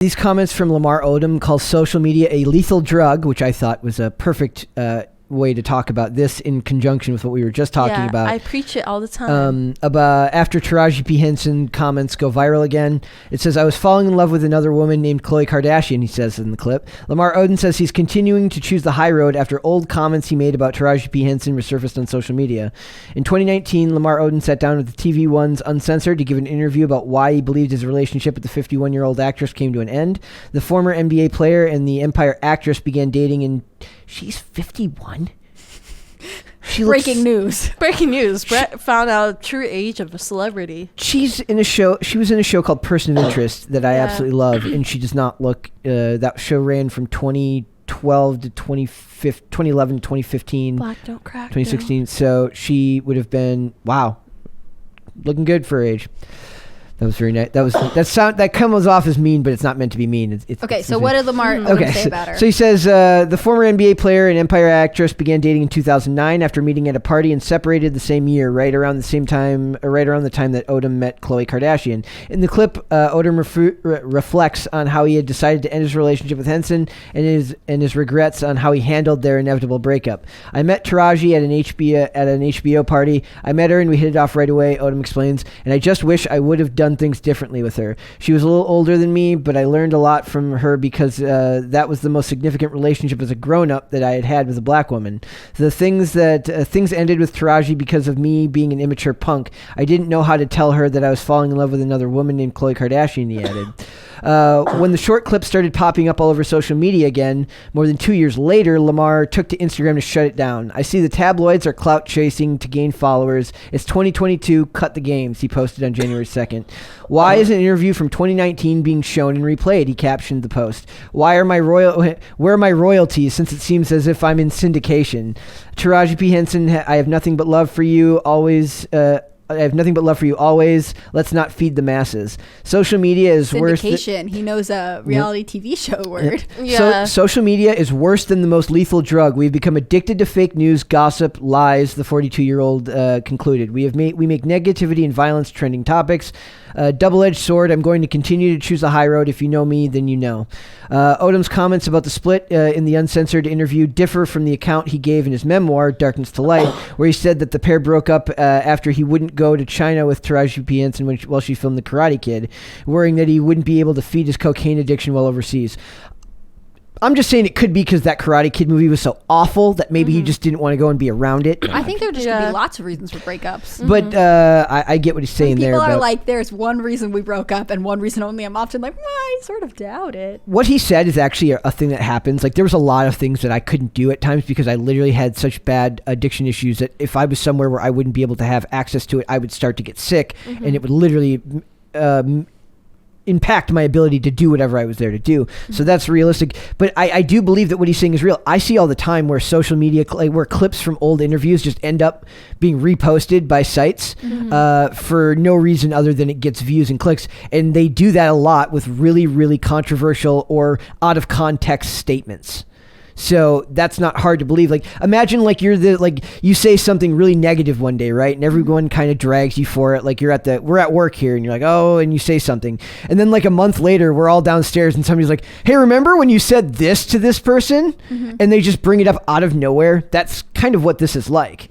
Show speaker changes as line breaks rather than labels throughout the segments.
These comments from Lamar Odom call social media a lethal drug, which I thought was a perfect way to talk about this in conjunction with what we were just talking about.
I preach it all the time.
After Taraji P. Henson comments go viral again, it says, I was falling in love with another woman named Khloe Kardashian, he says in the clip. Lamar Odom says he's continuing to choose the high road after old comments he made about Taraji P. Henson resurfaced on social media. In 2019, Lamar Odom sat down with the TV One's Uncensored to give an interview about why he believed his relationship with the 51-year-old actress came to an end. The former NBA player and the Empire actress began dating in... She's 51?
Breaking news.
Brett found out true age of a celebrity.
She was in a show called Person of Interest that I absolutely love, and she does not look... that show ran from 2012 to 2011 to 2015.
Black don't crack.
2016. So she would have been... Wow. Looking good for her age. That was very nice. That comes off as mean, but it's not meant to be mean.
Okay, so what did Lamar Odom say about her?
So he says the former NBA player and Empire actress began dating in 2009 after meeting at a party and separated the same year, right around the time that Odom met Khloe Kardashian. In the clip, Odom reflects on how he had decided to end his relationship with Henson and his regrets on how he handled their inevitable breakup. I met Taraji at an HBO party. I met her and we hit it off right away, Odom explains, and I just wish I would have done things differently with her. She was a little older than me, but I learned a lot from her because that was the most significant relationship as a grown-up that I had with a black woman. The things ended with Taraji because of me being an immature punk. I didn't know how to tell her that I was falling in love with another woman named Khloe Kardashian, he added. When the short clip started popping up all over social media again, more than 2 years later, Lamar took to Instagram to shut it down. I see the tabloids are clout chasing to gain followers. It's 2022, cut the games, he posted on January 2nd. Why is an interview from 2019 being shown and replayed? He captioned the post. Where are my royalties, since it seems as if I'm in syndication? Taraji P. Henson, I have nothing but love for you always. Let's not feed the masses. Social media is worse.
Syndication. He knows a reality TV show word.
Yeah.
Social media is worse than the most lethal drug. We've become addicted to fake news, gossip, lies. The 42-year-old concluded. We make negativity and violence trending topics. Double-edged sword. I'm going to continue to choose the high road. If you know me, then you know. Odom's comments about the split in the uncensored interview differ from the account he gave in his memoir, Darkness to Light, where he said that the pair broke up after he wouldn't go to China with Taraji P. Henson while she filmed The Karate Kid, worrying that he wouldn't be able to feed his cocaine addiction while overseas. I'm just saying it could be because that Karate Kid movie was so awful that maybe he just didn't want to go and be around it.
I think there just could be lots of reasons for breakups.
But I get what he's saying there.
People are like, there's one reason we broke up and one reason only. I'm often like, I sort of doubt it.
What he said is actually a thing that happens. Like, there was a lot of things that I couldn't do at times because I literally had such bad addiction issues that if I was somewhere where I wouldn't be able to have access to it, I would start to get sick, and it would literally impact my ability to do whatever I was there to do. So that's realistic. But I do believe that what he's saying is real. I see all the time where social media, where clips from old interviews just end up being reposted by sites for no reason other than it gets views and clicks. And they do that a lot with really, really controversial or out of context statements. So that's not hard to believe. Like, imagine you say something really negative one day, right? And everyone kind of drags you for it. Like, we're at work here and you're like, oh, and you say something. And then like a month later, we're all downstairs and somebody's like, hey, remember when you said this to this person? And they just bring it up out of nowhere. That's kind of what this is like.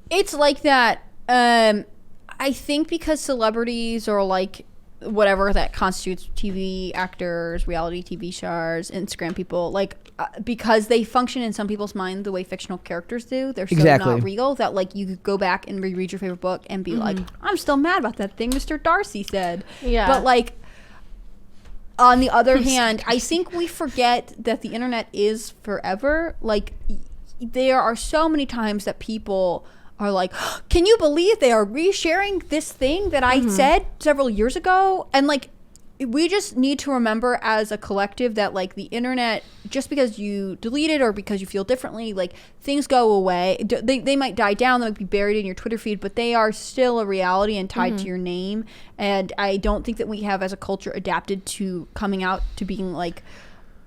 It's like that. I think because celebrities or like whatever that constitutes TV actors, reality TV stars, Instagram people, like because they function in some people's mind the way fictional characters do. They're so not real that like you could go back and reread your favorite book and be like, I'm still mad about that thing Mr. Darcy said. Yeah. But like on the other hand, I think we forget that the internet is forever. Like there are so many times that people are like, can you believe they are resharing this thing that I said several years ago? And like, we just need to remember as a collective that like the internet, just because you delete it or because you feel differently, like things go away. They might die down, they might be buried in your Twitter feed, but they are still a reality and tied to your name. And I don't think that we have as a culture adapted to coming out to being like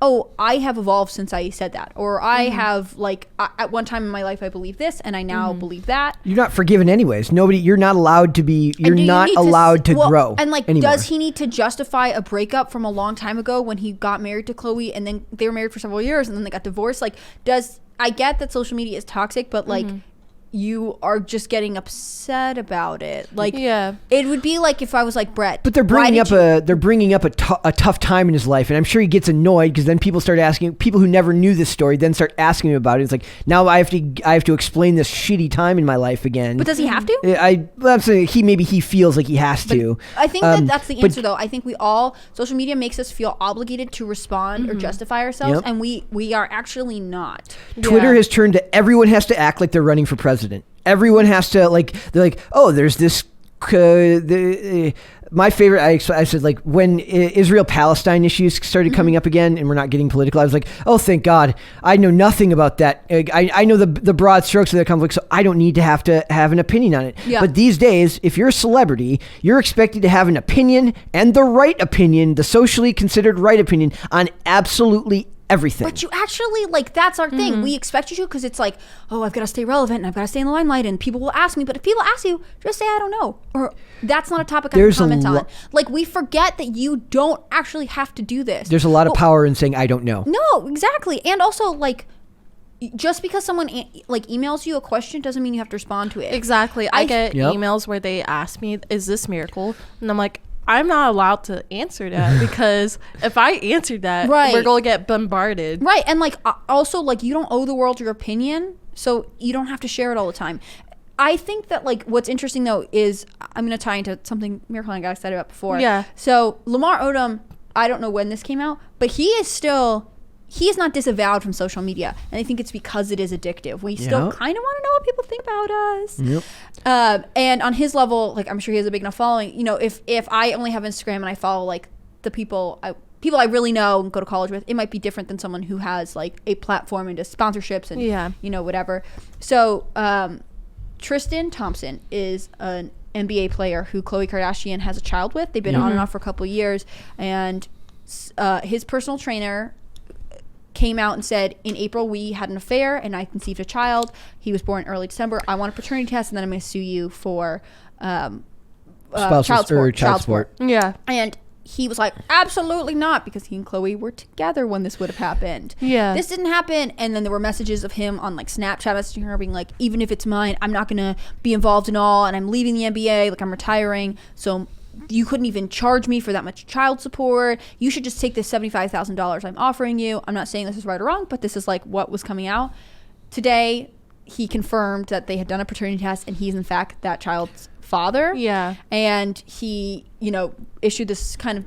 oh, I have evolved since I said that, or I have like at one time in my life I believed this and I now believe that.
You're not forgiven anyways. You're not allowed to be. You're
And do you
not
need
allowed to grow.
And like,
anymore.
does he need to justify a breakup from a long time ago when he got married to Chloe and then they were married for several years and then they got divorced? Like, I get that social media is toxic, but like, you are just getting upset about it. Like, it would be like if I was like, Brett,
But they're bringing up a tough time in his life, and I'm sure he gets annoyed because then people who never knew this story then start asking him about it. It's like, now I have to explain this shitty time in my life again.
But does he have to?
I'm saying he feels like he has to.
I think that's the answer, though. I think social media makes us feel obligated to respond or justify ourselves, and we are actually not.
Twitter has turned to everyone has to act like they're running for president. Everyone has to they're like, oh, there's this. My favorite, I said, like, when Israel-Palestine issues started coming up again, and we're not getting political, I was like, oh, thank God. I know nothing about that. I know the broad strokes of that conflict, so I don't need to have an opinion on it.
Yeah.
But these days, if you're a celebrity, you're expected to have an opinion, and the right opinion, the socially considered right opinion, on absolutely everything.
But you actually, like, that's our thing. We expect you to, because it's like, oh, I've got to stay relevant and I've got to stay in the limelight and people will ask me. But if people ask you, just say I don't know, or that's not a topic I can comment on. Like, we forget that you don't actually have to do this.
There's a lot of power in saying I don't know.
No, exactly. And also, like, just because someone emails you a question doesn't mean you have to respond to it.
Exactly. I get emails where they ask me, is this miracle? And I'm like, I'm not allowed to answer that because if I answered that, we're going to get bombarded.
Right. And like, also, like, you don't owe the world your opinion, so you don't have to share it all the time. I think that, like, what's interesting, though, is I'm going to tie into something Miracle and I got excited about before.
Yeah.
So Lamar Odom, I don't know when this came out, but he is not disavowed from social media. And I think it's because it is addictive. We still kind of want to know what people think about us.
Yep.
And on his level, like, I'm sure he has a big enough following. You know, if I only have Instagram and I follow, like, the people I really know and go to college with, it might be different than someone who has, like, a platform into sponsorships and, you know, whatever. So Tristan Thompson is an NBA player who Khloe Kardashian has a child with. They've been on and off for a couple of years. And his personal trainer came out and said, in April we had an affair and I conceived a child. He was born early December. I want a paternity test and then I'm going to sue you for child support.
Yeah.
And he was like, absolutely not, because he and Khloe were together when this would have happened.
Yeah.
This didn't happen. And then there were messages of him on, like, Snapchat messaging her being like, even if it's mine, I'm not going to be involved in all, and I'm leaving the NBA, like, I'm retiring, so you couldn't even charge me for that much child support. You should just take this $75,000 I'm offering you. I'm not saying this is right or wrong, but this is, like, what was coming out. Today, he confirmed that they had done a paternity test and he's in fact that child's father.
Yeah.
And he, you know, issued this kind of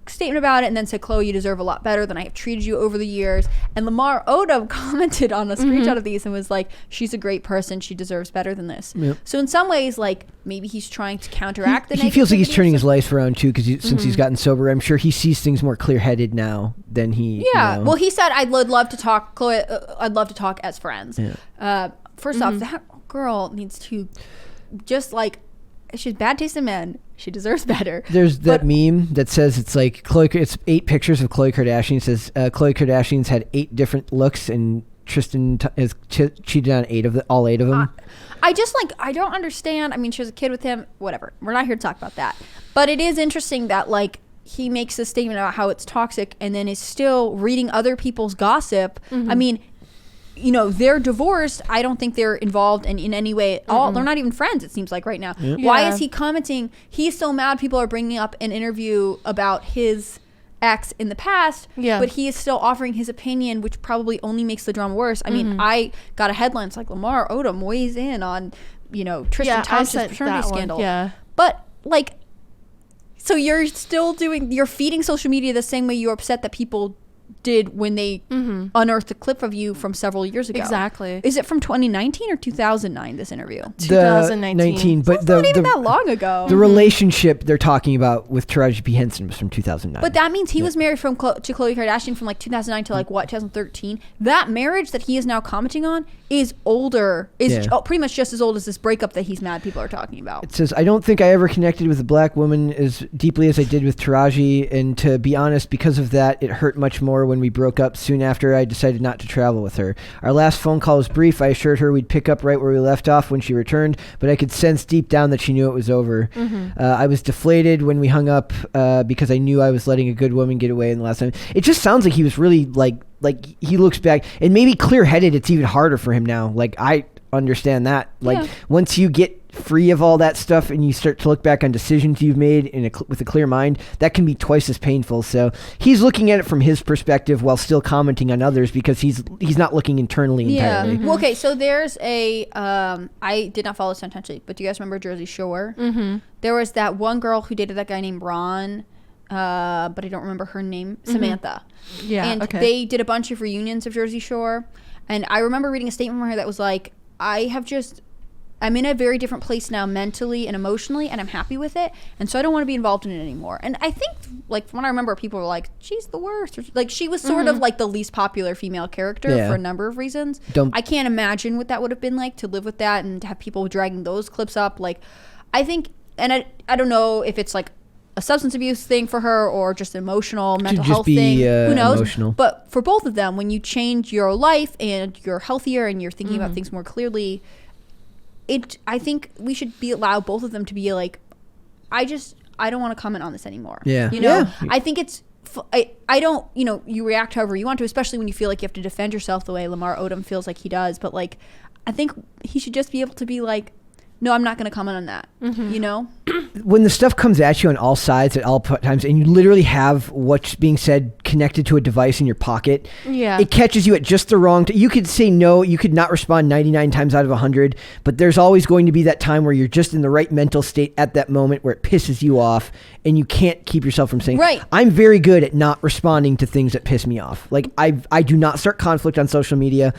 statement about it and then said, Khloe, you deserve a lot better than I have treated you over the years. And Lamar Odom commented on a screenshot of these and was like, she's a great person, she deserves better than this.
Yep.
So in some ways, like, maybe he's trying to counteract
he feels like he's turning his life around too, because since he's gotten sober, I'm sure he sees things more clear-headed now than he
Well, he said, I'd love to talk, Khloe, I'd love to talk as friends. First off, that girl needs to just, like, she's bad taste in men. She deserves better.
There's that meme that says it's like it's 8 pictures of Khloe Kardashian. It says Khloe Kardashian's had 8 different looks and Tristan has cheated on all 8 of them.
I just, like, I don't understand. I mean, she has a kid with him. Whatever. We're not here to talk about that. But it is interesting that, like, he makes a statement about how it's toxic and then is still reading other people's gossip. I mean, you know, they're divorced. I don't think they're involved in any way at all. They're not even friends, it seems like, right now.
Yep.
Why is he commenting? He's so mad people are bringing up an interview about his ex in the past, but he is still offering his opinion, which probably only makes the drama worse. I mean, I got a headline. It's like, Lamar Odom weighs in on, you know, Tristan Thompson's paternity scandal.
Yeah.
But, like, so you're still you're feeding social media the same way you're upset that people did when they unearthed a clip of you from several years ago.
Exactly.
Is it from 2019 or 2009, this interview?
2019.
But
it's not even that long ago.
The relationship they're talking about with Taraki P. Henson was from 2009.
But that means he was married to Khloe Kardashian from, like, 2009 to, like, what, 2013? That marriage that he is now commenting on is older, pretty much just as old as this breakup that he's mad people are talking about.
It says, I don't think I ever connected with a black woman as deeply as I did with Taraki, and to be honest, because of that, it hurt much more more when we broke up soon after I decided not to travel with her. Our last phone call was brief. I assured her we'd pick up right where we left off when she returned, but I could sense deep down that she knew it was over. I was deflated when we hung up because I knew I was letting a good woman get away in the last time. It just sounds like he was really like he looks back, and maybe clear-headed, it's even harder for him now. Like, I understand that. Like, once you get free of all that stuff and you start to look back on decisions you've made with a clear mind, that can be twice as painful. So he's looking at it from his perspective while still commenting on others because he's not looking internally entirely.
Well, okay, so there's a I did not follow this intentionally, but do you guys remember Jersey Shore? There was that one girl who dated that guy named Ron, but I don't remember her name, Samantha. And they did a bunch of reunions of Jersey Shore, and I remember reading a statement from her that was like, I'm in a very different place now mentally and emotionally, and I'm happy with it, and so I don't want to be involved in it anymore. And I think, like, from what I remember, people were like, she's the worst. Or, like, she was sort of like the least popular female character for a number of reasons. I can't imagine what that would have been like to live with that and to have people dragging those clips up. Like, I think, and I don't know if it's like a substance abuse thing for her or just an emotional mental health thing. Who knows? Emotional. But for both of them, when you change your life and you're healthier and you're thinking about things more clearly, I think we should allow both of them to be like, I don't want to comment on this anymore. You know, I think it's, I don't, you react however you want to, especially when you feel like you have to defend yourself the way Lamar Odom feels like he does. But like, I think he should just be able to be like, no, I'm not going to comment on that. You know?
When the stuff comes at you on all sides at all times, and you literally have what's being said connected to a device in your pocket, it catches you at just the wrong time. You could say no, you could not respond 99 times out of 100, but there's always going to be that time where you're just in the right mental state at that moment where it pisses you off, and you can't keep yourself from saying, I'm very good at not responding to things that piss me off. Like, I do not start conflict on social media.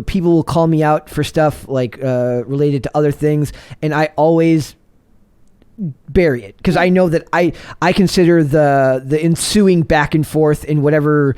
People will call me out for stuff like related to other things, and I always bury it because I know that I consider the ensuing back and forth and whatever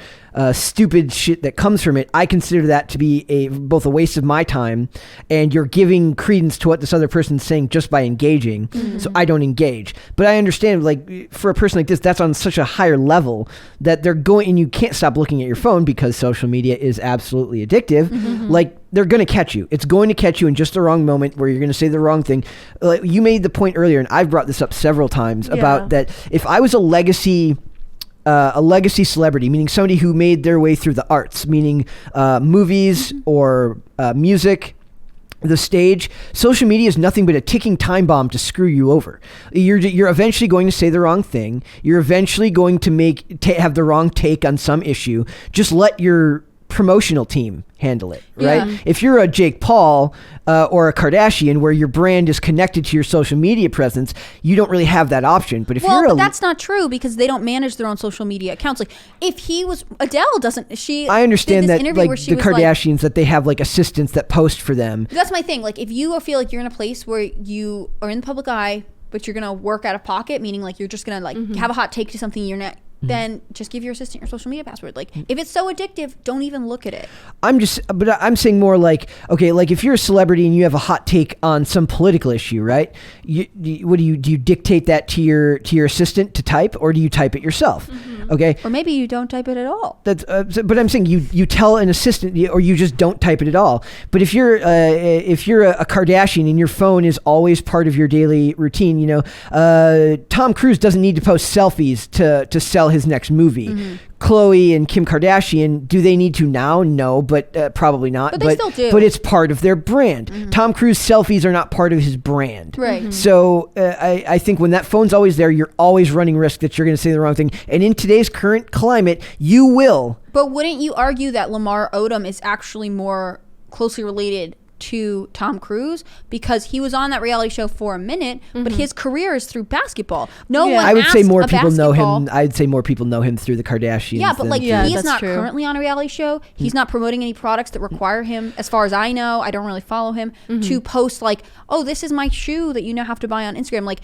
stupid shit that comes from it, I consider that to be both a waste of my time, and you're giving credence to what this other person's saying just by engaging. So I don't engage. But I understand, like, for a person like this, that's on such a higher level that they're going, and you can't stop looking at your phone because social media is absolutely addictive. Like, they're going to catch you. It's going to catch you in just the wrong moment where you're going to say the wrong thing. Like, you made the point earlier, and I've brought this up several times about that. If I was a legacy celebrity, meaning somebody who made their way through the arts, meaning movies or music, the stage, social media is nothing but a ticking time bomb to screw you over. You're eventually going to say the wrong thing. You're eventually going to have the wrong take on some issue. Just let your promotional team handle it, right? If you're a Jake Paul or a Kardashian where your brand is connected to your social media presence, you don't really have that option. But if
but that's not true because they don't manage their own social media accounts. Like, if he was, Adele doesn't, I
understand that, like, the Kardashians, that they have like assistants that post for them.
That's my thing. Like, if you feel like you're in a place where you are in the public eye, but you're gonna work out of pocket, meaning like you're just gonna like have a hot take to something you're not, then just give your assistant your social media password. Like, if it's so addictive, don't even look at it.
I'm saying more like, okay, like if you're a celebrity and you have a hot take on some political issue, right? Do you dictate that to your assistant to type, or do you type it yourself? Okay.
Or maybe you don't type it at all.
That's, but I'm saying you tell an assistant, or you just don't type it at all. But if you're a Kardashian and your phone is always part of your daily routine, Tom Cruise doesn't need to post selfies to sell his next movie. Khloe and Kim Kardashian, do they need to now? No, but probably not.
But they still do.
But it's part of their brand. Tom Cruise selfies are not part of his brand.
Right.
So I think when that phone's always there, you're always running risk that you're going to say the wrong thing. And in today's current climate, you will.
But wouldn't you argue that Lamar Odom is actually more closely related to Tom Cruise because he was on that reality show for a minute, but his career is through basketball.
I would say more people know him. I'd say more people know him through the Kardashians.
Yeah, but like he's not currently on a reality show. He's not promoting any products that require him, as far as I know. I don't really follow him to post like, oh, this is my shoe that you now have to buy on Instagram. Like,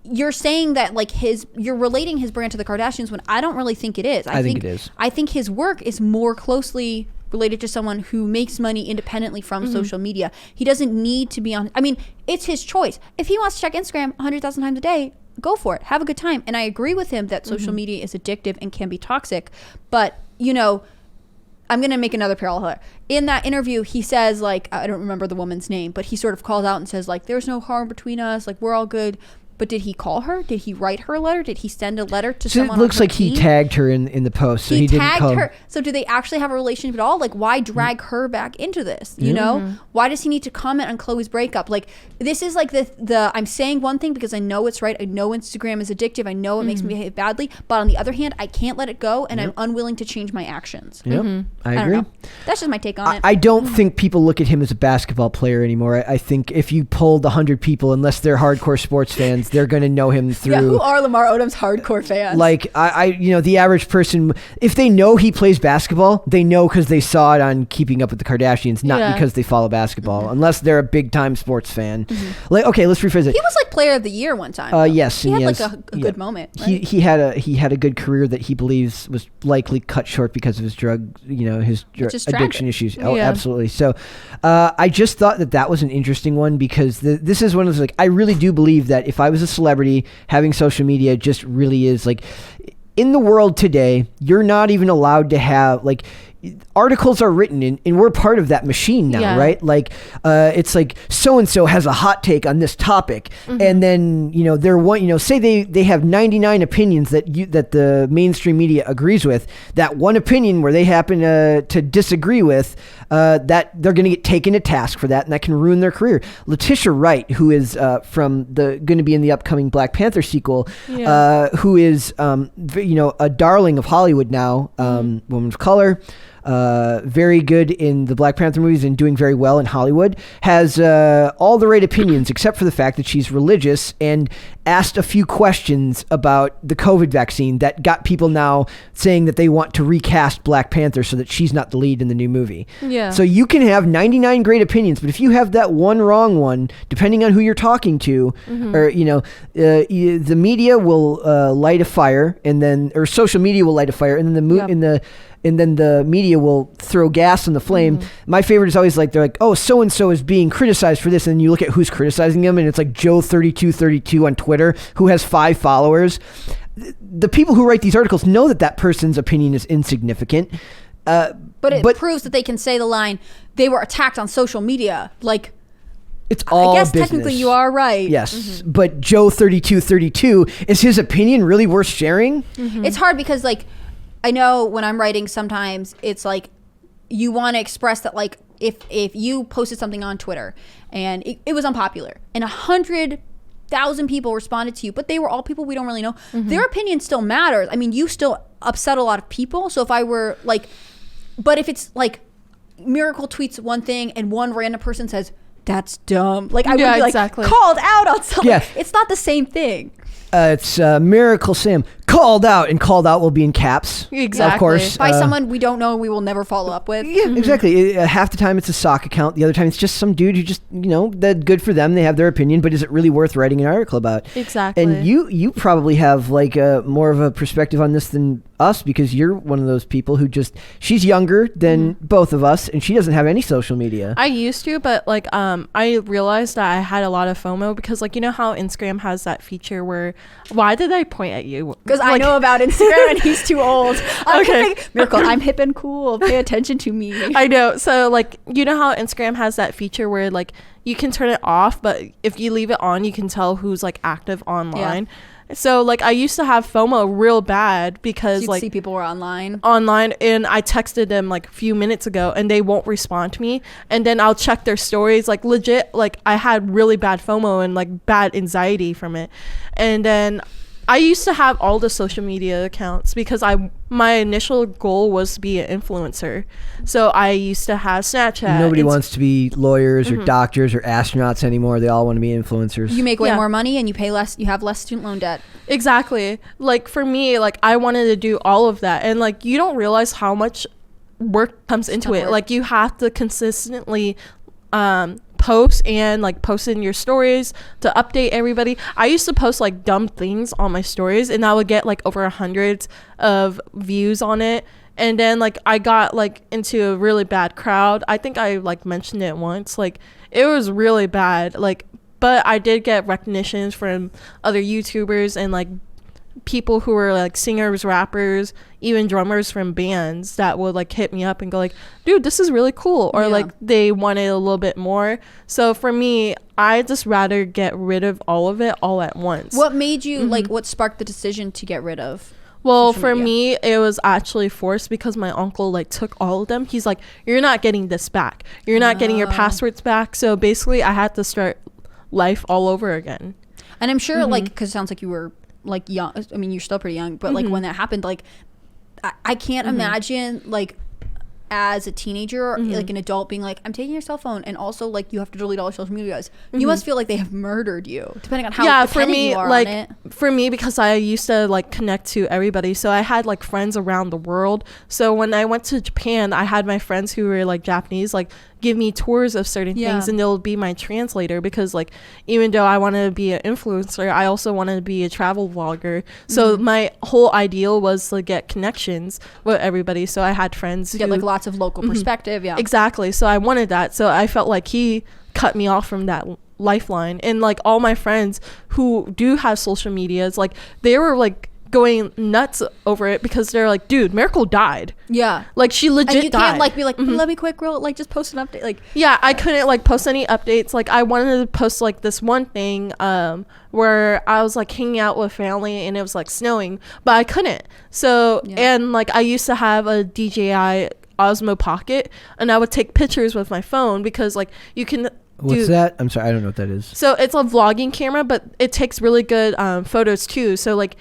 you're saying that like you're relating his brand to the Kardashians when I don't really think it is.
I think it is.
I think his work is more closely related to someone who makes money independently from social media. He doesn't need to be on. I mean, it's his choice. If he wants to check Instagram 100,000 times a day, go for it. Have a good time. And I agree with him that social media is addictive and can be toxic. But you know, I'm going to make another parallel. In that interview, he says, like, I don't remember the woman's name, but he sort of calls out and says, like, there's no harm between us. Like, we're all good. But did he call her? Did he write her a letter? Did he send a letter to someone?
It looks like he tagged her in the post. So he didn't
tagged
call
her. So do they actually have a relationship at all? Like, why drag her back into this? You know? Why does he need to comment on Chloe's breakup? Like, this is like the I'm saying one thing because I know it's right. I know Instagram is addictive. I know it makes me behave badly. But on the other hand, I can't let it go, and I'm unwilling to change my actions.
Yep. I agree.
Don't know. That's just my take on it.
I don't think people look at him as a basketball player anymore. I think if you polled 100 people, unless they're hardcore sports fans, they're going to know him through.
Yeah, who are Lamar Odom's hardcore fans?
Like the average person, if they know he plays basketball, they know because they saw it on Keeping Up with the Kardashians, not because they follow basketball, unless they're a big time sports fan. Like, okay, let's rephrase it.
He was like player of the year one time.
Yes,
he had like a good moment. Right?
He had a good career that he believes was likely cut short because of his drug, his addiction issues. Oh, absolutely. So, I just thought that was an interesting one because this is one of those, like, I really do believe that if I was a celebrity, having social media just really is like, in the world today, you're not even allowed to have, like, articles are written and we're part of that machine now, right? Like, it's like so-and-so has a hot take on this topic, and then they're say they have 99 opinions that the mainstream media agrees with. That one opinion where they happen to disagree with, that they're going to get taken to task for that, and that can ruin their career. Letitia Wright, who is going to be in the upcoming Black Panther sequel, who is a darling of Hollywood now, woman of color, very good in the Black Panther movies and doing very well in Hollywood, has all the right opinions except for the fact that she's religious, and asked a few questions about the COVID vaccine that got people now saying that they want to recast Black Panther so that she's not the lead in the new movie. Yeah. So you can have 99 great opinions, but if you have that one wrong one, depending on who you're talking to, or the media will light a fire, or social media will light a fire, and then and then the media will throw gas on the flame. My favorite is always like, they're like, oh, so-and-so is being criticized for this. And then you look at who's criticizing them, and it's like Joe3232 on Twitter, who has 5 followers. The people who write these articles know that person's opinion is insignificant.
But it proves that they can say the line, they were attacked on social media. Like,
it's all
I guess
business.
Technically you are right.
Yes. But Joe3232, is his opinion really worth sharing?
It's hard because, like, I know when I'm writing, sometimes it's like you want to express that, like, if you posted something on Twitter and it was unpopular and 100,000 people responded to you, but they were all people we don't really know, their opinion still matters. I mean, you still upset a lot of people. So if I were like, but if it's like Miracle tweets one thing and one random person says, that's dumb, like, I would be like called out on something. Yeah. It's not the same thing.
It's Miracle Sam called out, and called out will be in caps.
Exactly.
Of course.
By someone we don't know, we will never follow up with.
Yeah, exactly. Half the time it's a sock account. The other time it's just some dude who just, that good for them. They have their opinion, but is it really worth writing an article about?
Exactly.
And you probably have like more of a perspective on this than us, because you're one of those people who she's younger than both of us, and she doesn't have any social media.
I used to, but like I realized that I had a lot of FOMO because, like, how Instagram has that feature where, why did I point at you?
Because I know about Instagram and he's too old. Okay. Miracle, I'm hip and cool. Pay attention to me.
I know. So, like, how Instagram has that feature where, like, you can turn it off, but if you leave it on, you can tell who's, like, active online. Yeah. So, like, I used to have FOMO real bad because,
so
like,
see people were online,
and I texted them like a few minutes ago and they won't respond to me, and then I'll check their stories, like, legit, like, I had really bad FOMO and like bad anxiety from it. And then I used to have all the social media accounts because my initial goal was to be an influencer. So I used to have Snapchat.
Nobody wants to be lawyers or doctors or astronauts anymore. They all want to be influencers.
You make way more money and you pay less. You have less student loan debt.
Exactly. Like, for me, like, I wanted to do all of that, and like, you don't realize how much work comes into it. Like, you have to consistently post and like post in your stories to update everybody. I used to post like dumb things on my stories, and I would get like over 100 of views on it. And then like I got like into a really bad crowd. I think I like mentioned it once. Like, it was really bad. Like, but I did get recognitions from other YouTubers and like people who were like singers, rappers, even drummers from bands that would like hit me up and go like, dude, this is really cool, or like they wanted a little bit more. So for me, I just rather get rid of all of it all at once.
What made you like, what sparked the decision to get rid of?
Well, for me, it was actually forced because my uncle like took all of them. He's like, you're not getting this back. You're not getting your passwords back. So basically I had to start life all over again. And
I'm sure like, because it sounds like you were like young. I mean, you're still pretty young, but like when that happened, like I can't imagine like as a teenager or like an adult being like, I'm taking your cell phone, and also like you have to delete all your social media. You must feel like they have murdered you, depending on how dependent you are on it.
For me, because I used to like connect to everybody, so I had like friends around the world. So when I went to Japan, I had my friends who were like Japanese like give me tours of certain things, and they'll be my translator, because like even though I wanted to be an influencer, I also wanted to be a travel vlogger. So my whole ideal was to get connections with everybody. So I had friends who
get like lots of local perspective.
Exactly. So I wanted that. So I felt like he cut me off from that lifeline. And like all my friends who do have social medias, like they were like going nuts over it, because they're like, dude, Miracle died. Like she legit
and you
died.
Can't like be like, let me quick girl, like just post an update. Like
I couldn't like post any updates. Like I wanted to post like this one thing where I was like hanging out with family and it was like snowing, but I couldn't. So and like I used to have a DJI Osmo Pocket, and I would take pictures with my phone, because like you can
What's that? I'm sorry, I don't know what that is.
So it's a vlogging camera, but it takes really good photos too. So like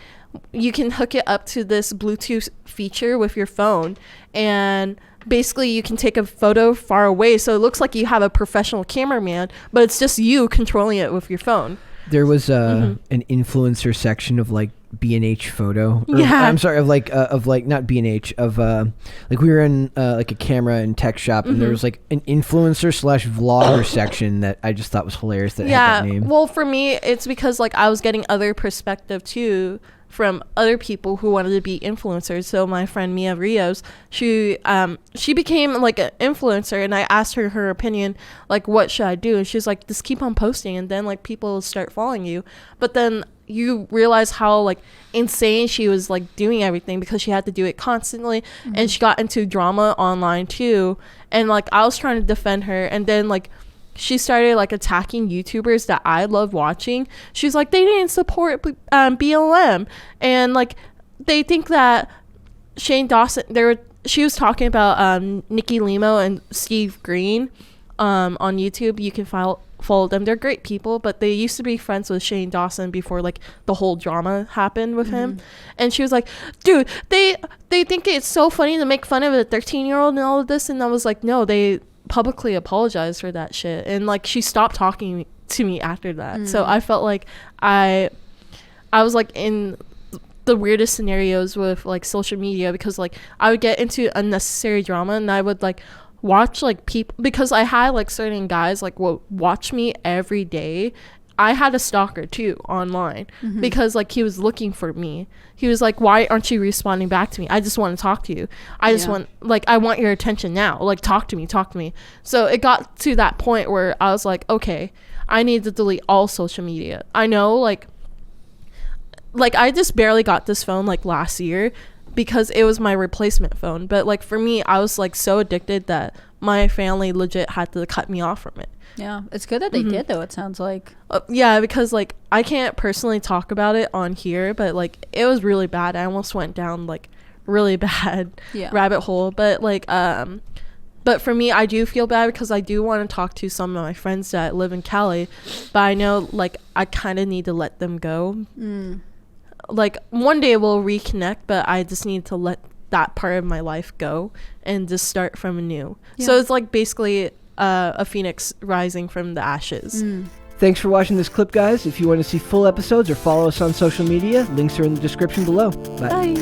you can hook it up to this Bluetooth feature with your phone, and basically you can take a photo far away, so it looks like you have a professional cameraman, but it's just you controlling it with your phone.
There was an influencer section of like B&H photo. I'm sorry, of like not B&H, of like we were in like a camera and tech shop, and there was like an influencer / vlogger section that I just thought was hilarious that had that name.
Well, for me, it's because like I was getting other perspective too from other people who wanted to be influencers. So my friend Mia Rios, she became like an influencer, and I asked her opinion, like what should I do, and she's like, just keep on posting, and then like people will start following you. But then you realize how like insane she was like doing everything, because she had to do it constantly, and she got into drama online too, and like I was trying to defend her, and then like she started like attacking YouTubers that I love watching. She's like, they didn't support BLM, and like they think that Shane Dawson, she was talking about Nikki Limo and Steve Green on YouTube. You can follow them. They're great people, but they used to be friends with Shane Dawson before like the whole drama happened with him. And she was like, dude, they think it's so funny to make fun of a 13-year-old and all of this. And I was like, no, they publicly apologized for that shit, and like she stopped talking to me after that. So I felt like I was like in the weirdest scenarios with like social media, because like I would get into unnecessary drama, and I would like watch like people, because I had like certain guys like will watch me every day. I had a stalker too online, because like he was looking for me. He was like, why aren't you responding back to me? I just want to talk to you. I just want, like, I want your attention now. Like, talk to me. So it got to that point where I was like, okay, I need to delete all social media. I know like I just barely got this phone like last year, because it was my replacement phone. But like for me, I was like so addicted that my family legit had to cut me off from it.
Yeah, it's good that they did though, it sounds like.
Yeah, because like I can't personally talk about it on here, but like it was really bad. I almost went down like really bad rabbit hole. But like but for me, I do feel bad, because I do want to talk to some of my friends that live in Cali, but I know like I kind of need to let them go. Like one day we'll reconnect, but I just need to let that part of my life go and just start from anew. So it's like basically a phoenix rising from the ashes.
Thanks for watching this clip, guys. If you want to see full episodes or follow us on social media, links are in the description below. Bye.